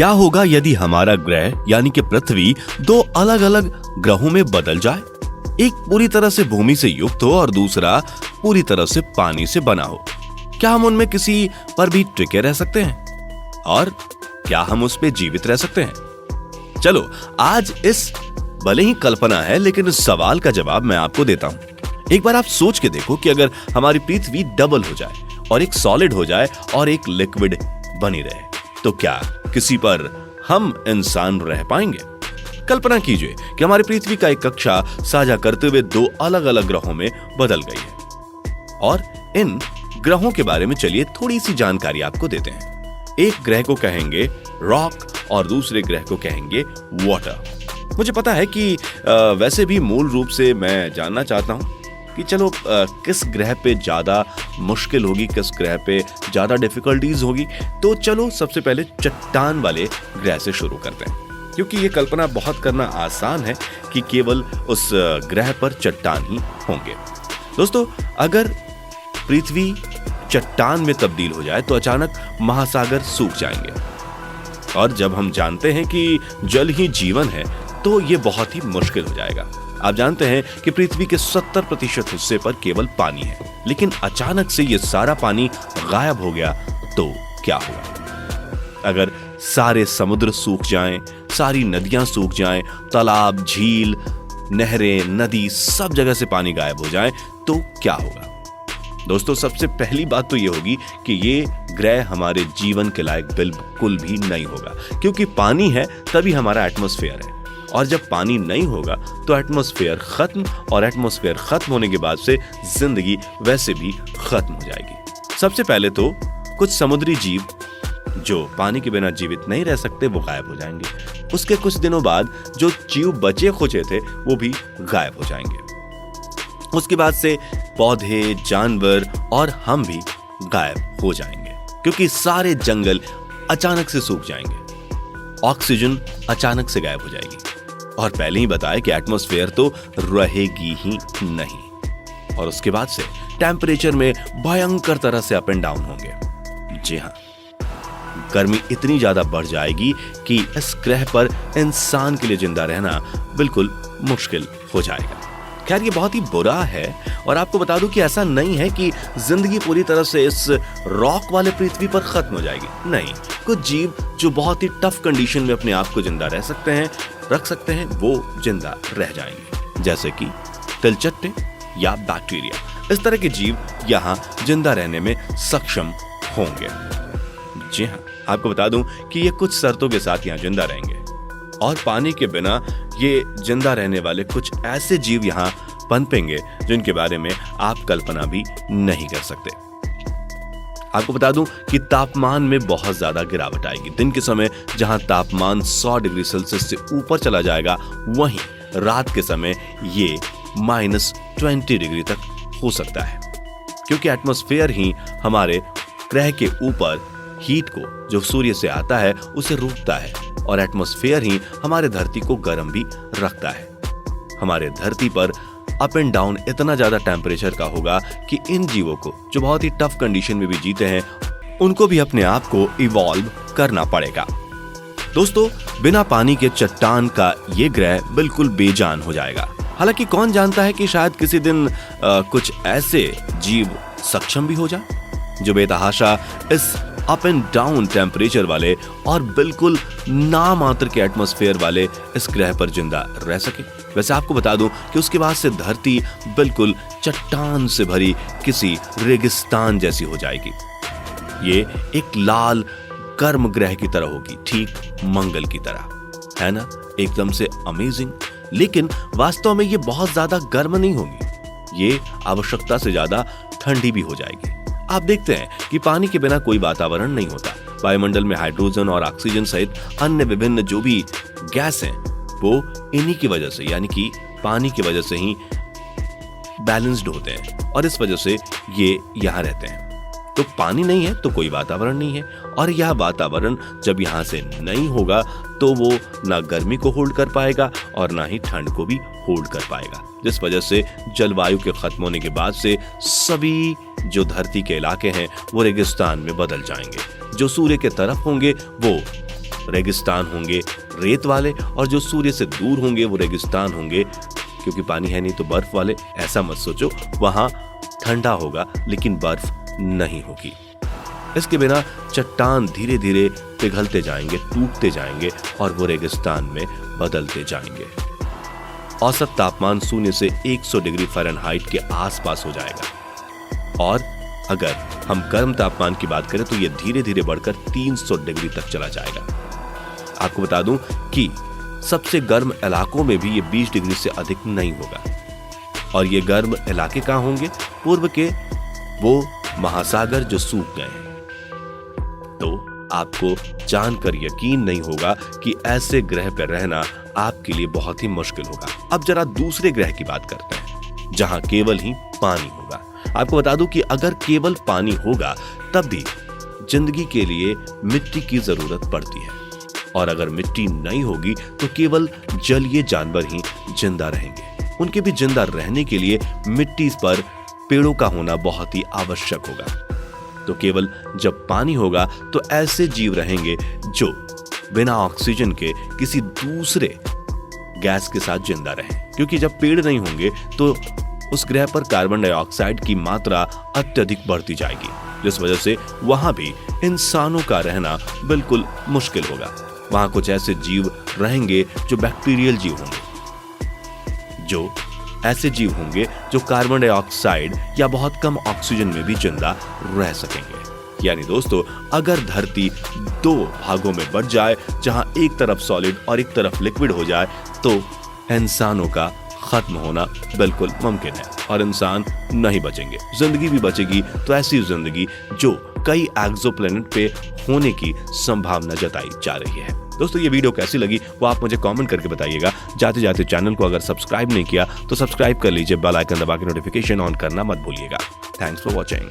क्या होगा यदि हमारा ग्रह यानी कि पृथ्वी दो अलग अलग ग्रहों में बदल जाए? एक पूरी तरह से भूमि से युक्त हो और दूसरा पूरी तरह से पानी से बना हो। क्या हम उनमें किसी पर भी टिके रह सकते हैं? और क्या हम उस पे जीवित रह सकते हैं? चलो आज इस भले ही कल्पना है लेकिन इस सवाल का जवाब मैं आपको देता हूं। एक बार आप सोच के देखो कि अगर हमारी पृथ्वी डबल हो जाए और एक सॉलिड हो जाए और एक लिक्विड बनी रहे, तो क्या किसी पर हम इंसान रह पाएंगे? कल्पना कीजिए कि हमारी पृथ्वी का एक कक्षा साझा करते हुए दो अलग अलग ग्रहों में बदल गई है। और इन ग्रहों के बारे में चलिए थोड़ी सी जानकारी आपको देते हैं। एक ग्रह को कहेंगे रॉक और दूसरे ग्रह को कहेंगे वाटर। मुझे पता है कि वैसे भी मूल रूप से मैं जानना चाहता हूं कि चलो किस ग्रह पे ज्यादा मुश्किल होगी, किस ग्रह पे ज्यादा डिफिकल्टीज होगी। तो चलो सबसे पहले चट्टान वाले ग्रह से शुरू करते हैं, क्योंकि ये कल्पना बहुत करना आसान है कि केवल उस ग्रह पर चट्टान ही होंगे। दोस्तों, अगर पृथ्वी चट्टान में तब्दील हो जाए तो अचानक महासागर सूख जाएंगे। और जब हम जानते हैं कि जल ही जीवन है तो ये बहुत ही मुश्किल हो जाएगा। आप जानते हैं कि पृथ्वी के 70% हिस्से पर केवल पानी है, लेकिन अचानक से ये सारा पानी गायब हो गया तो क्या होगा? अगर सारे समुद्र सूख जाएं, सारी नदियां सूख जाएं, तालाब, झील, नहरें, नदी, सब जगह से पानी गायब हो जाए तो क्या होगा? दोस्तों, सबसे पहली बात तो ये होगी कि ये ग्रह हमारे जीवन के लायक बिल्कुल भी नहीं होगा, क्योंकि पानी है तभी हमारा एटमॉस्फेयर है। और जब पानी नहीं होगा तो एटमॉस्फेयर खत्म, और एटमॉस्फेयर खत्म होने के बाद से जिंदगी वैसे भी खत्म हो जाएगी। सबसे पहले तो कुछ समुद्री जीव जो पानी के बिना जीवित नहीं रह सकते वो गायब हो जाएंगे। उसके कुछ दिनों बाद जो जीव बचे खुचे थे वो भी गायब हो जाएंगे। उसके बाद से पौधे, जानवर और हम भी गायब हो जाएंगे, क्योंकि सारे जंगल अचानक से सूख जाएंगे। ऑक्सीजन अचानक से गायब हो जाएगी, और पहले ही बताया कि एटमॉस्फेयर तो रहेगी ही नहीं। और उसके बाद से टेम्परेचर में भयंकर तरह से अप एंड डाउन होंगे। जी हां, गर्मी इतनी ज्यादा बढ़ जाएगी कि इस ग्रह पर इंसान के लिए जिंदा रहना बिल्कुल मुश्किल हो जाएगा। खैर, ये बहुत ही बुरा है, और आपको बता दूं कि ऐसा नहीं है कि जिंदगी पूरी तरह से इस रॉक वाले पृथ्वी पर खत्म हो जाएगी। नहीं, कुछ जीव जो बहुत ही टफ कंडीशन में अपने आप को जिंदा रह सकते हैं, रख सकते हैं, वो जिंदा रह जाएंगे, जैसे कि तिलचट्टे या बैक्टीरिया। इस तरह के जीव यहाँ जिंदा रहने में सक्षम होंगे। जी हाँ, आपको बता दूं कि ये कुछ शर्तों के साथ यहाँ जिंदा रहेंगे, और पानी के बिना ये जिंदा रहने वाले कुछ ऐसे जीव यहाँ पनपेंगे जिनके बारे में आप कल्पना भी नहीं कर सकते। आपको बता दूं कि तापमान में बहुत ज्यादा गिरावट आएगी। दिन के समय जहां तापमान 100 डिग्री सेल्सियस से ऊपर चला जाएगा, वहीं रात के समय ये -20 डिग्री तक हो सकता है, क्योंकि एटमॉस्फेयर ही हमारे ग्रह के ऊपर हीट को जो सूर्य से आता है उसे रोकता है, और एटमॉस्फेयर ही हमारे धरती को गर्म भी रखता है। हमारे धरती पर अप एंड डाउन इतना ज्यादा टेम्परेचर का होगा कि इन जीवों को जो बहुत ही टफ कंडीशन में भी जीते हैं, उनको भी अपने आप को इवॉल्व करना पड़ेगा। दोस्तों, बिना पानी के चट्टान का ये ग्रह बिल्कुल बेजान हो जाएगा। हालांकि कौन जानता है कि शायद किसी दिन कुछ ऐसे जीव सक्षम भी हो जाए जो बेतहाशा इस अप एंड डाउन टेम्परेचर वाले और बिल्कुल नामात्र के एटमॉस्फेयर वाले इस ग्रह पर जिंदा रह सके। वैसे आपको बता दूं कि उसके बाद से धरती बिल्कुल चट्टान से भरी किसी रेगिस्तान जैसी हो जाएगी। ये एक लाल गर्म ग्रह की तरह होगी, ठीक मंगल की तरह, है ना? एकदम से अमेजिंग। लेकिन वास्तव में ये बहुत ज्यादा गर्म नहीं होगी, ये आवश्यकता से ज्यादा ठंडी भी हो जाएगी। आप देखते हैं कि पानी के बिना कोई वातावरण नहीं होता। वायुमंडल में हाइड्रोजन और ऑक्सीजन सहित अन्य विभिन्न जो भी गैस हैं, वो इन्हीं की वजह से, यानी कि पानी की वजह से ही बैलेंस्ड होते हैं, और इस वजह से ये यहाँ रहते हैं। तो पानी नहीं है तो कोई वातावरण नहीं है, और यह वातावरण जब यहाँ से नहीं होगा तो वो ना गर्मी को होल्ड कर पाएगा और ना ही ठंड को भी होल्ड कर पाएगा, जिस वजह से जलवायु के खत्म होने के बाद से सभी जो धरती के इलाके हैं वो रेगिस्तान में बदल जाएंगे। जो सूर्य के तरफ होंगे वो रेगिस्तान होंगे रेत वाले, और जो सूर्य से दूर होंगे वो रेगिस्तान होंगे, क्योंकि पानी है नहीं तो बर्फ वाले। ऐसा मत सोचो, वहां ठंडा होगा लेकिन बर्फ नहीं होगी। इसके बिना चट्टान धीरे धीरे पिघलते जाएंगे, टूटते जाएंगे और वो रेगिस्तान में बदलते जाएंगे। औसत तापमान शून्य से 100 डिग्री फ़ारेनहाइट के आसपास हो जाएगा, और अगर हम गर्म तापमान की बात करें तो ये धीरे धीरे बढ़कर 300 डिग्री तक चला जाएगा। आपको बता दूं कि सबसे गर्म इलाकों में भी ये 20 डिग्री से अधिक नहीं होगा। और ये गर्म इलाके कहां होंगे? पूर्व के वो महासागर जो सूख गए हैं। तो आपको जानकर यकीन नहीं होगा कि ऐसे ग्रह पर रहना आपके लिए बहुत ही मुश्किल होगा। अब जरा दूसरे ग्रह की बात करते हैं, जहां केवल ही पानी होगा। आपको बता दूं कि अगर केवल पानी होगा तब भी जिंदगी के लिए मिट्टी की जरूरत पड़ती है, और अगर मिट्टी नहीं होगी तो केवल जलीय जानवर ही जिंदा रहेंगे। उनके भी जिंदा रहने के लिए मिट्टी पर पेड़ों का होना बहुत ही आवश्यक होगा। तो केवल जब पानी होगा तो ऐसे जीव रहेंगे जो बिना ऑक्सीजन के किसी दूसरे गैस के साथ जिंदा रहें, क्योंकि जब पेड़ नहीं होंगे तो उस ग्रह पर कार्बन डाइऑक्साइड की मात्रा अत्यधिक बढ़ती जाएगी, जिस वजह से वहां भी इंसानों का रहना बिल्कुल मुश्किल होगा। वहां कुछ ऐसे जीव रहेंगे जो बैक्टीरियल जीव होंगे, जो ऐसे जीव होंगे जो कार्बन डाइऑक्साइड या बहुत कम ऑक्सीजन में भी जिंदा रह सकेंगे। यानी दोस्तों, अगर धरती 2 भागों में बट जाए, जहां एक तरफ सॉलिड और एक तरफ लिक्विड हो जाए, तो इंसानों का खत्म होना बिल्कुल मुमकिन है और इंसान नहीं बचेंगे। जिंदगी भी बचेगी तो ऐसी जिंदगी जो कई एक्सोप्लैनेट पे होने की संभावना जताई जा रही है। दोस्तों, ये वीडियो कैसी लगी वो आप मुझे कमेंट करके बताइएगा। जाते जाते चैनल को अगर सब्सक्राइब नहीं किया तो सब्सक्राइब कर लीजिए, बेल आइकन दबा के नोटिफिकेशन ऑन करना मत भूलिएगा। Thanks for watching.